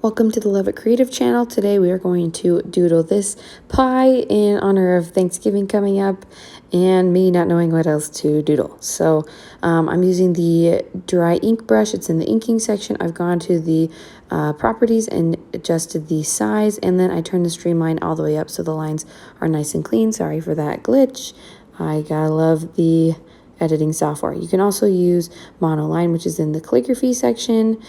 Welcome to the Love It Creative channel. Today we are going to doodle this pie in honor of Thanksgiving coming up and me not knowing what else to doodle. So I'm using the dry ink brush. It's in the inking section. I've gone to the properties and adjusted the size, and then I turned the streamline all the way up so the lines are nice and clean. Sorry for that glitch. I gotta love the editing software. You can also use monoline, which is in the calligraphy section,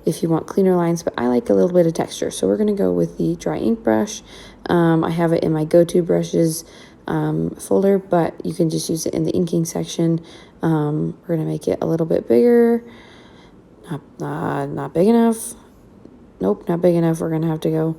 if you want cleaner lines, but I like a little bit of texture. So we're going to go with the dry ink brush. I have it in my go-to brushes folder, but you can just use it in the inking section. We're going to make it a little bit bigger. Not big enough. Nope, not big enough. We're going to have to go.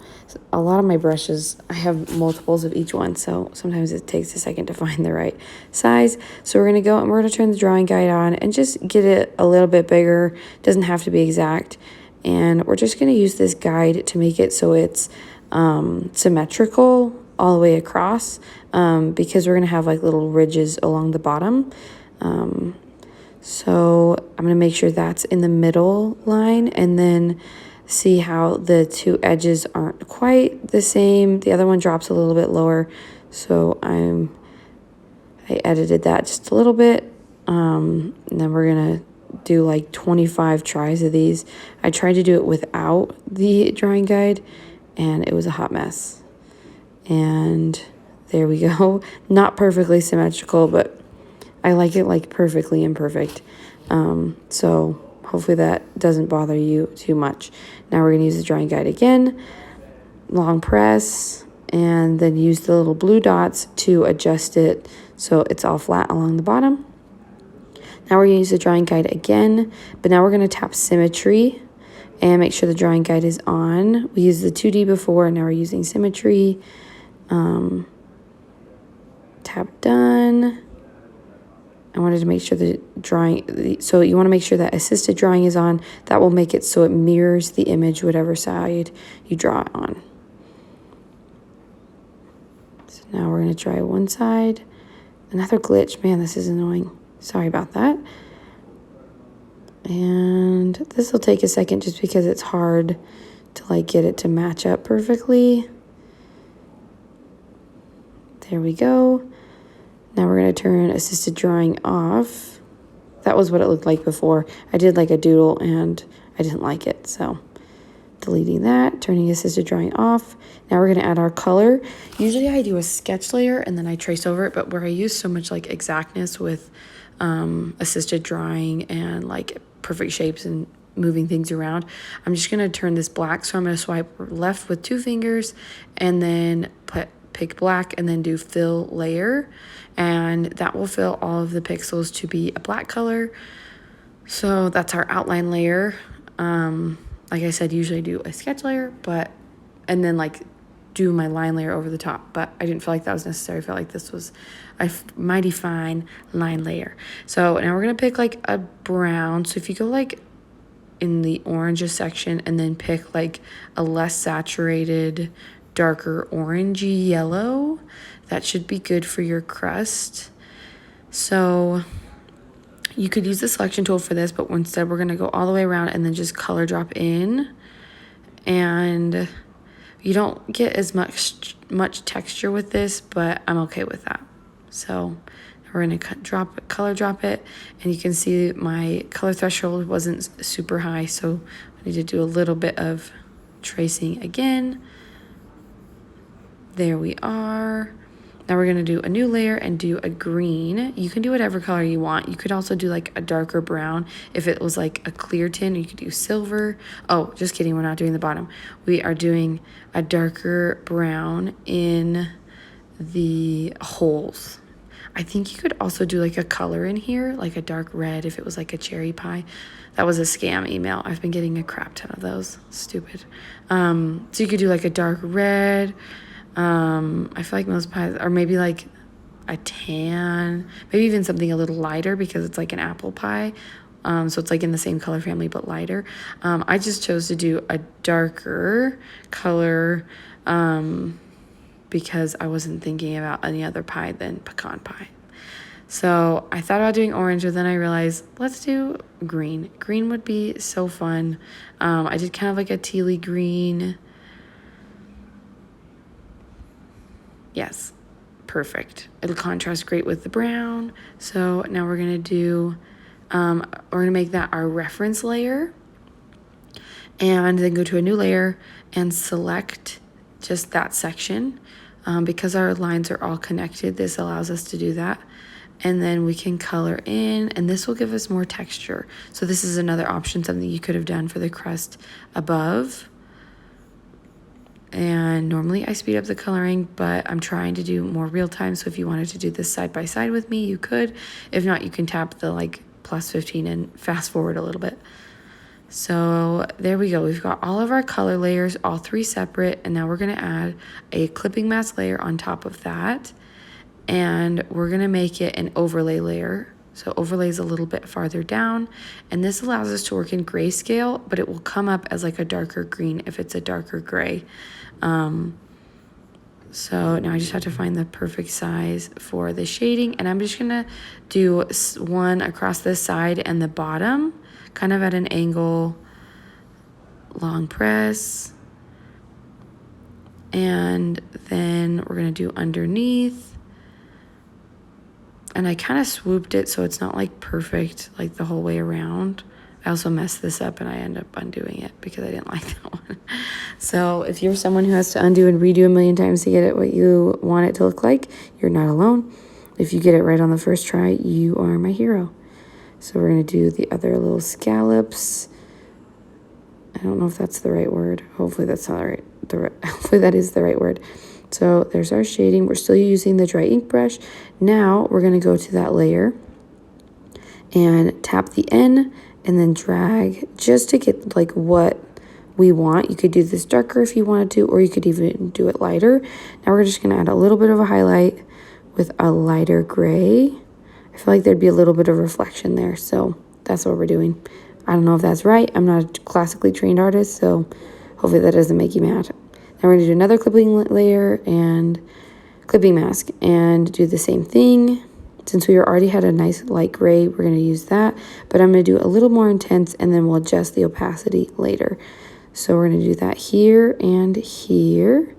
A lot of my brushes, I have multiples of each one, so sometimes it takes a second to find the right size. So we're going to go and we're going to turn the drawing guide on and just get it a little bit bigger. Doesn't have to be exact. And we're just going to use this guide to make it so it's symmetrical all the way across, because we're going to have like little ridges along the bottom. So I'm going to make sure that's in the middle line, and then see how the two edges aren't quite the same. The other one drops a little bit lower, so I edited that just a little bit. And then we're gonna do like 25 tries of these. I tried to do it without the drawing guide and it was a hot mess. And there we go. Not perfectly symmetrical, but I like it like perfectly imperfect. So hopefully that doesn't bother you too much. Now we're going to use the drawing guide again, long press, and then use the little blue dots to adjust it so it's all flat along the bottom. Now we're going to use the drawing guide again, but now we're going to tap symmetry and make sure the drawing guide is on. We used the 2D before, and now we're using symmetry. Tap done. I wanted to make sure the drawing, so you want to make sure that assisted drawing is on. That will make it so it mirrors the image, whatever side you draw it on. So now we're going to try one side. Another glitch. Man, this is annoying. Sorry about that. And this will take a second just because it's hard to like get it to match up perfectly. There we go. Now we're going to turn assisted drawing off. That was what it looked like before. I did like a doodle and I didn't like it. So deleting that, turning assisted drawing off. Now we're going to add our color. Usually I do a sketch layer and then I trace over it, but where I use so much like exactness with assisted drawing and like perfect shapes and moving things around, I'm just going to turn this black. So I'm going to swipe left with 2 fingers and then pick black and then do fill layer, and that will fill all of the pixels to be a black color. So that's our outline layer. Like I said, usually do a sketch layer, and then like do my line layer over the top, but I didn't feel like that was necessary. I felt like this was a mighty fine line layer. So now we're gonna pick like a brown. So if you go like in the oranges section and then pick like a less saturated, darker orangey yellow, that should be good for your crust. So you could use the selection tool for this, but instead we're going to go all the way around and then just color drop in, and you don't get as much texture with this, but I'm okay with that. So we're going to color drop it, and you can see my color threshold wasn't super high, so I need to do a little bit of tracing again. There we are. Now we're going to do a new layer and do a green. You can do whatever color you want. You could also do like a darker brown if it was like a clear tint. You could do silver. Oh, just kidding. We're not doing the bottom. We are doing a darker brown in the holes. I think you could also do like a color in here, like a dark red if it was like a cherry pie. That was a scam email. I've been getting a crap ton of those. Stupid. So you could do like a dark red. I feel like most pies, or maybe like a tan, maybe even something a little lighter because it's like an apple pie. So it's like in the same color family, but lighter. I just chose to do a darker color, because I wasn't thinking about any other pie than pecan pie. So I thought about doing orange, but then I realized, let's do green. Green would be so fun. I did kind of like a tealy green. Yes, perfect. It'll contrast great with the brown. So now we're gonna do, we're gonna make that our reference layer, and then go to a new layer and select just that section. Because our lines are all connected, this allows us to do that. And then we can color in, and this will give us more texture. So this is another option, something you could have done for the crust above. And normally I speed up the coloring, but I'm trying to do more real time. So if you wanted to do this side by side with me, you could. If not, you can tap the like +15 and fast forward a little bit. So there we go. We've got all of our color layers, all 3 separate. And now we're gonna add a clipping mask layer on top of that. And we're gonna make it an overlay layer. So overlay is a little bit farther down, and this allows us to work in grayscale, but it will come up as like a darker green if it's a darker gray. So now I just have to find the perfect size for the shading, and I'm just gonna do one across the side and the bottom, kind of at an angle, long press. And then we're gonna do underneath. And I kind of swooped it so it's not like perfect like the whole way around. I also messed this up and I ended up undoing it because I didn't like that one. So if you're someone who has to undo and redo a million times to get it what you want it to look like, you're not alone. If you get it right on the first try, you are my hero. So we're going to do the other little scallops. I don't know if that's the right word. Hopefully that's not right. Hopefully that is the right word. So there's our shading. We're still using the dry ink brush. Now we're going to go to that layer and tap the N and then drag just to get like what we want. You could do this darker if you wanted to, or you could even do it lighter. Now we're just going to add a little bit of a highlight with a lighter gray. I feel like there'd be a little bit of reflection there. So that's what we're doing. I don't know if that's right. I'm not a classically trained artist, so hopefully that doesn't make you mad. Now we're going to do another clipping layer and clipping mask and do the same thing. Since we already had a nice light gray, we're going to use that. But I'm going to do a little more intense, and then we'll adjust the opacity later. So we're going to do that here and here.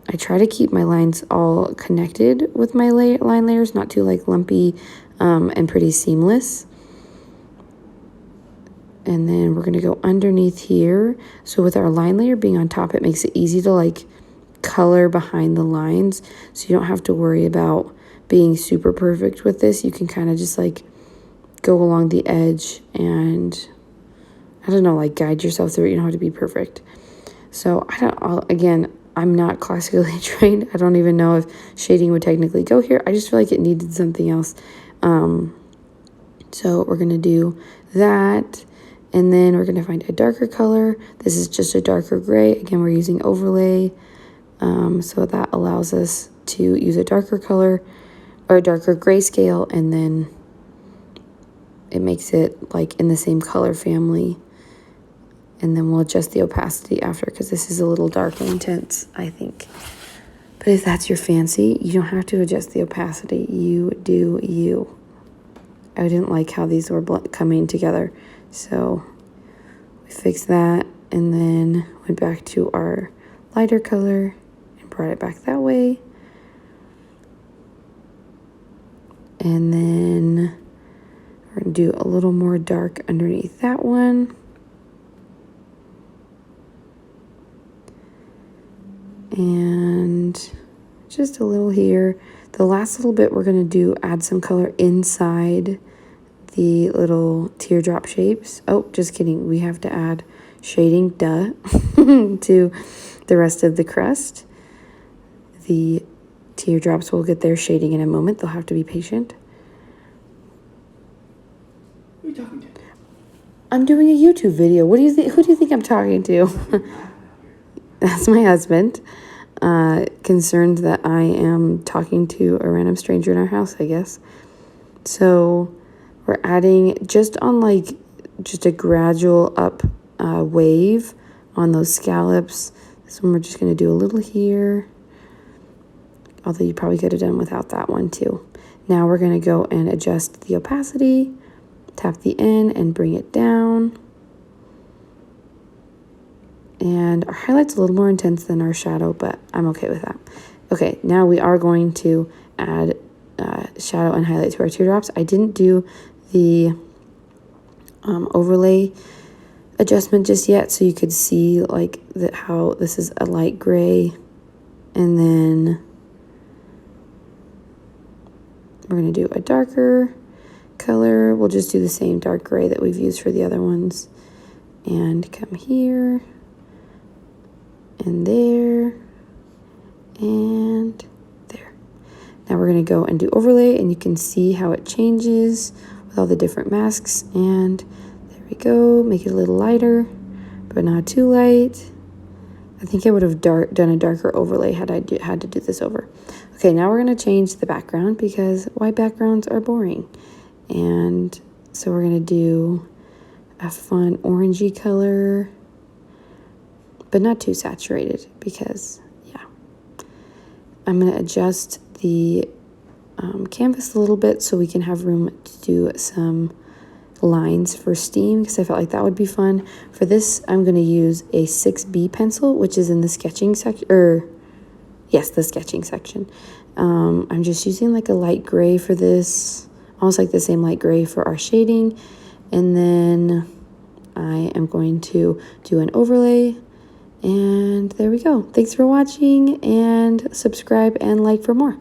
I try to keep my lines all connected with my line layers, not too like lumpy and pretty seamless. And then we're going to go underneath here. So with our line layer being on top, it makes it easy to like color behind the lines. So you don't have to worry about being super perfect with this. You can kind of just like go along the edge and, I don't know, like guide yourself through it. You don't have to be perfect. So again, I'm not classically trained. I don't even know if shading would technically go here. I just feel like it needed something else. So we're going to do that. And then we're going to find a darker color. This is just a darker gray. Again, we're using overlay. So that allows us to use a darker color or a darker grayscale. And then it makes it like in the same color family. And then we'll adjust the opacity after because this is a little dark and intense, I think. But if that's your fancy, you don't have to adjust the opacity. You do you. I didn't like how these were coming together. So we fixed that and then went back to our lighter color and brought it back that way. And then we're going to do a little more dark underneath that one. And just a little here. The last little bit we're going to do, add some color inside the little teardrop shapes. Oh, just kidding. We have to add shading, duh, to the rest of the crust. The teardrops will get their shading in a moment. They'll have to be patient. Who are you talking to? I'm doing a YouTube video. What do you think? Who do you think I'm talking to? That's my husband. Concerned that I am talking to a random stranger in our house, I guess. So we're adding just on like just a gradual up wave on those scallops. This one we're just going to do a little here. Although you probably could have done without that one too. Now we're going to go and adjust the opacity, tap the N and bring it down. And our highlight's a little more intense than our shadow, but I'm okay with that. Okay, now we are going to add shadow and highlight to our teardrops. I didn't do the overlay adjustment just yet, so you could see like how this is a light gray, and then we're going to do a darker color. We'll just do the same dark gray that we've used for the other ones, and come here and there and there. Now we're going to go and do overlay, and you can see how it changes with all the different masks. And there we go. Make it a little lighter, but not too light. I think I would have done a darker overlay had I had to do this over. Okay, now we're going to change the background because white backgrounds are boring. And so we're going to do a fun orangey color, but not too saturated because, yeah. I'm going to adjust the canvas a little bit so we can have room to do some lines for steam, because I felt like that would be fun. For this, I'm going to use a 6B pencil, which is in the sketching section, yes, the sketching section. I'm just using like a light gray for this, almost like the same light gray for our shading. And then I am going to do an overlay, and there we go. Thanks for watching, and subscribe and like for more.